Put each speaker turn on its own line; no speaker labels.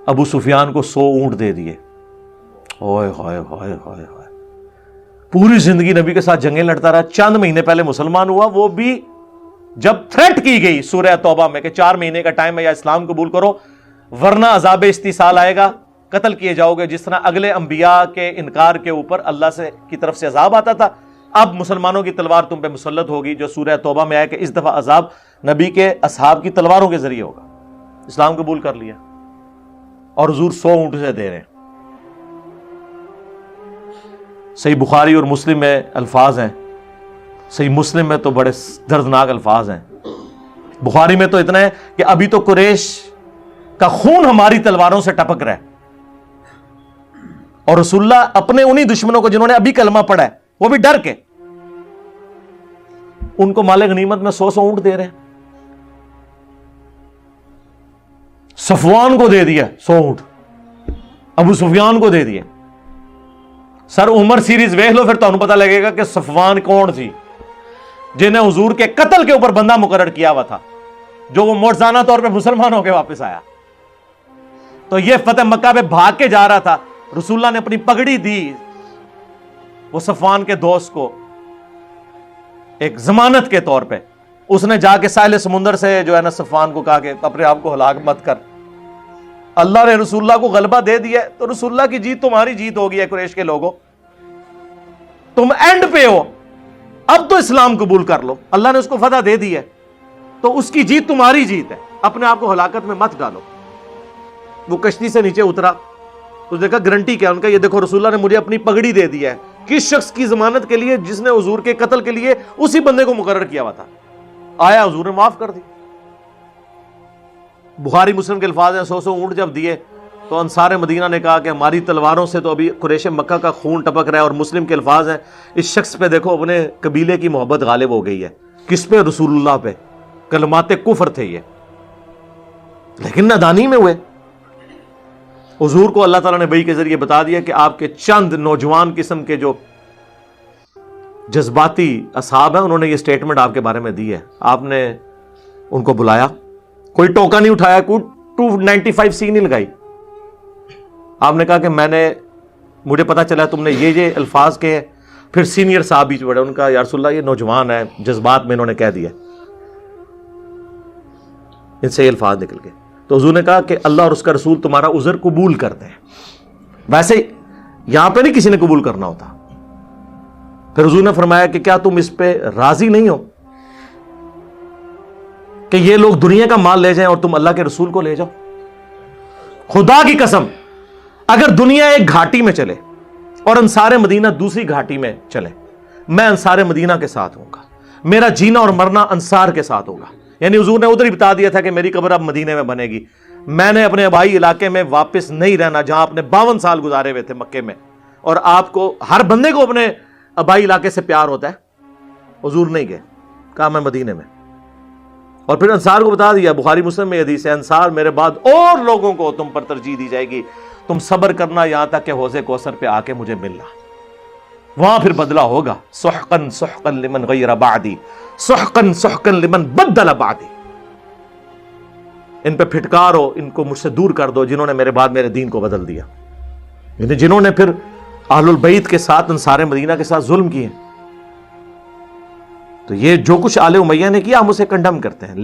ابو سفیان کو 100 اونٹ دے دیے. اوئے ہوئے ہوئے ہوئے ہوئے. پوری زندگی نبی کے ساتھ جنگیں لڑتا رہا. چند مہینے پہلے مسلمان ہوا, وہ بھی جب تھریٹ کی گئی سورہ توبہ میں کہ 4 مہینے کا ٹائم ہے یا اسلام قبول کرو ورنہ عذاب استیصال آئے گا, قتل کیے جاؤ گے. جس طرح اگلے انبیاء کے انکار کے اوپر اللہ سے کی طرف سے عذاب آتا تھا, اب مسلمانوں کی تلوار تم پہ مسلط ہوگی, جو سورہ توبہ میں آیا کہ اس دفعہ عذاب نبی کے اصحاب کی تلواروں کے ذریعے ہوگا. اسلام قبول کر لیا اور حضور 100 اونٹ سے دے رہے ہیں. صحیح بخاری اور مسلم میں الفاظ ہیں, صحیح مسلم میں تو بڑے دردناک الفاظ ہیں. بخاری میں تو اتنا ہے کہ ابھی تو قریش کا خون ہماری تلواروں سے ٹپک رہا ہے, اور رسول اللہ اپنے انہی دشمنوں کو جنہوں نے ابھی کلمہ پڑھا ہے وہ بھی ڈر کے ان کو مال غنیمت میں 100 اونٹ دے رہے ہیں. صفوان کو دے دیا 100 اونٹ, ابو سفیان کو دے دیے. سر عمر سیریز ویکھ لو پھر تمہیں پتہ لگے گا کہ صفوان کون تھی جنہیں حضور کے قتل کے اوپر بندہ مقرر کیا ہوا تھا, جو وہ معجزانہ طور پہ مسلمان ہو کے واپس آیا. تو یہ فتح مکہ پہ بھاگ کے جا رہا تھا, رسول اللہ نے اپنی پگڑی دی وہ صفوان کے دوست کو ایک ضمانت کے طور پہ. اس نے جا کے ساحل سمندر سے جو ہے نا صفوان کو کہا کہ اپنے آپ کو ہلاک مت کر, اللہ نے رسول اللہ کو غلبہ دے دیا ہے تو رسول اللہ کی جیت تمہاری جیت ہو گئی ہے. قریش کے لوگوں تم اینڈ پہ ہو, اب تو اسلام قبول کر لو, اللہ نے اس کو فتح دے دی ہے تو اس کی جیت تمہاری جیت ہے, اپنے آپ کو ہلاکت میں مت ڈالو. وہ کشتی سے نیچے اترا, اس نے کہا گارنٹی کیا؟ ان کا یہ دیکھو رسول اللہ نے مجھے اپنی پگڑی دے دی ہے. کس شخص کی ضمانت کے لیے؟ جس نے حضور کے قتل کے لیے اسی بندے کو مقرر کیا ہوا تھا. آیا حضور نے معاف کر دی. بخاری مسلم کے الفاظ ہیں 100 اونٹ جب دیے تو انصار مدینہ نے کہا کہ ہماری تلواروں سے تو ابھی قریش مکہ کا خون ٹپک رہا ہے. اور مسلم کے الفاظ ہیں اس شخص پہ دیکھو اپنے قبیلے کی محبت غالب ہو گئی ہے. کس پہ؟ رسول اللہ پہ. کلمات کفر تھے یہ, لیکن نادانی میں ہوئے. حضور کو اللہ تعالیٰ نے وحی کے ذریعے بتا دیا کہ آپ کے چند نوجوان قسم کے جو جذباتی اصحاب ہیں انہوں نے یہ سٹیٹمنٹ آپ کے بارے میں دی ہے. آپ نے ان کو بلایا, کوئی ٹوکا نہیں اٹھایا, کوئی 295 سی نہیں لگائی. آپ نے کہا کہ مجھے پتا چلا تم نے یہ الفاظ کے. پھر سینئر صاحب بیچ بڑھے, ان کا یا رسول اللہ یہ نوجوان ہے, جذبات میں انہوں نے کہہ دیا, ان سے یہ الفاظ نکل گئے. تو حضور نے کہا کہ اللہ اور اس کا رسول تمہارا عذر قبول کرتے ہیں. ویسے یہاں پہ نہیں کسی نے قبول کرنا ہوتا. پھر حضور نے فرمایا کہ کیا تم اس پہ راضی نہیں ہو کہ یہ لوگ دنیا کا مال لے جائیں اور تم اللہ کے رسول کو لے جاؤ؟ خدا کی قسم اگر دنیا ایک گھاٹی میں چلے اور انصار مدینہ دوسری گھاٹی میں چلے, میں انصار مدینہ کے ساتھ ہوں گا. میرا جینا اور مرنا انصار کے ساتھ ہوگا. یعنی حضور نے ادھر ہی بتا دیا تھا کہ میری قبر اب مدینے میں بنے گی. میں نے اپنے آبائی علاقے میں واپس نہیں رہنا جہاں آپ نے 52 سال گزارے ہوئے تھے مکے میں. اور آپ کو ہر بندے کو اپنے آبائی علاقے سے پیار ہوتا ہے. حضور نہیں گئے, کہا میں مدینے میں. اور پھر انصار کو بتا دیا, بخاری مسلم میں حدیث ہے, انصار میرے بعد اور لوگوں کو تم پر ترجیح دی جائے گی, تم صبر کرنا یہاں تک کہ حوض کوثر پہ آ کے مجھے ملنا, وہاں پھر بدلہ ہوگا. سحقن سحقن لمن غیر بعدی, سحقن سحقن لمن بدل بعدی. ان پہ پھٹکارو, ان کو مجھ سے دور کر دو جنہوں نے میرے بعد میرے دین کو بدل دیا. یعنی جنہوں نے پھر اہل البیت کے ساتھ انصار مدینہ کے ساتھ ظلم کیے. تو یہ جو کچھ آل امیہ نے کیا ہم اسے کنڈم کرتے ہیں.